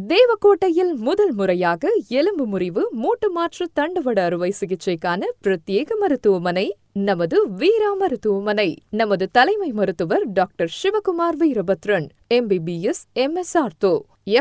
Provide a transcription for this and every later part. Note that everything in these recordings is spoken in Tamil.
தேவக்கோட்டையில் முதல் முறையாக எலும்பு முறிவு மூட்டு மாற்று தண்டுவட அறுவை சிகிச்சைக்கான பிரத்யேக மருத்துவமனை நமது வீரா மருத்துவமனை. நமது தலைமை மருத்துவர் doctor Sivakumar Veerabhadran, MBBS MS ortho,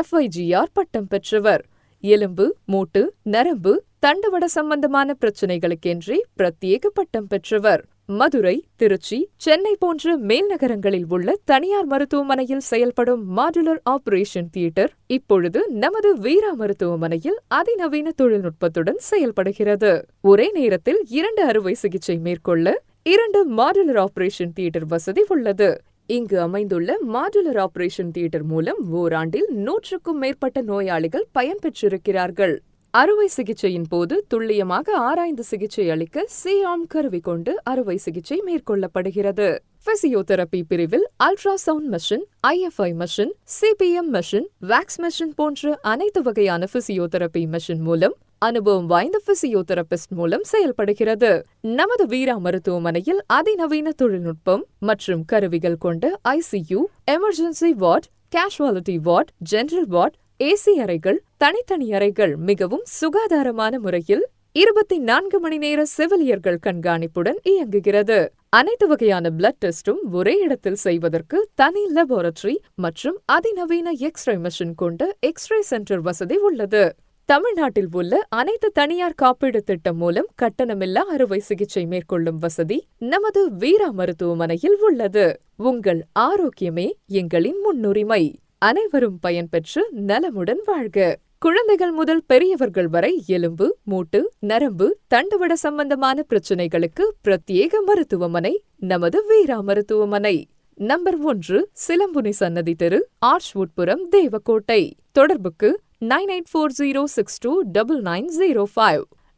FIGR பட்டம் பெற்றவர். எலும்பு, மூட்டு, நரம்பு, தண்டுவட சம்பந்தமான பிரச்சனைகளுக்கென்றே பிரத்யேக பட்டம் பெற்றவர். மதுரை, திருச்சி, சென்னை போன்ற மேல் நகரங்களில் உள்ள தனியார் மருத்துவமனையில் செயல்படும் மாடுலர் ஆபரேஷன் தியேட்டர் இப்பொழுது நமது வீரா மருத்துவமனையில் அதிநவீன தொழில்நுட்பத்துடன் செயல்படுகிறது. ஒரே நேரத்தில் 2 அறுவை சிகிச்சை மேற்கொள்ள 2 மாடுலர் ஆபரேஷன் தியேட்டர் வசதி உள்ளது. இங்கு அமைந்துள்ள மாடுலர் ஆபரேஷன் தியேட்டர் மூலம் ஓராண்டில் 100க்கும் மேற்பட்ட நோயாளிகள் பயன்பெற்றிருக்கிறார்கள். அறுவை சிகிச்சையின் போது துல்லியமாக ஆராய்ந்து சிகிச்சை அளிக்க C-arm கருவி கொண்டு அறுவை சிகிச்சை மேற்கொள்ளப்படுகிறது. பிசியோதெரபி பிரிவில் ultrasound machine, IFI machine, CPM machine, wax machine போன்ற அனைத்து வகையான பிசியோதெரபி மெஷின் மூலம் அனுபவம் வாய்ந்த பிசியோதெரபிஸ்ட் மூலம் செயல்படுகிறது. நமது வீரா மருத்துவமனையில் அதிநவீன தொழில்நுட்பம் மற்றும் கருவிகள் கொண்ட ICU, emergency ward, casualty ward, general ward, AC அறைகள், தனித்தனி அறைகள் மிகவும் சுகாதாரமான முறையில் 24 மணி நேர செவிலியர்கள் கண்காணிப்புடன் இயங்குகிறது. அனைத்து வகையான பிளட் டெஸ்டும் ஒரே இடத்தில் செய்வதற்கு தனி லெபார்டரி மற்றும் அதிநவீன எக்ஸ்ரே மெஷின் கொண்ட எக்ஸ்ரே சென்டர் வசதி உள்ளது. தமிழ்நாட்டில் உள்ள அனைத்து தனியார் காப்பீடு திட்டம் மூலம் கட்டணமில்லா அறுவை சிகிச்சை மேற்கொள்ளும் வசதி நமது வீரா மருத்துவமனையில் உள்ளது. உங்கள் ஆரோக்கியமே எங்களின் முன்னுரிமை. அனைவரும் பயன்பெற்று நலமுடன் வாழ்க. குழந்தைகள் முதல் பெரியவர்கள் வரை எலும்பு, மூட்டு, நரம்பு, தண்டுவட சம்பந்தமான பிரச்சனைகளுக்கு பிரத்யேக மருத்துவமனை நமது வீரா மருத்துவமனை. நம்பர் 1, சிலம்புனி சன்னதி தெரு, ஆர்ச்வுட்புரம், தேவக்கோட்டை. தொடர்புக்கு 9840629905.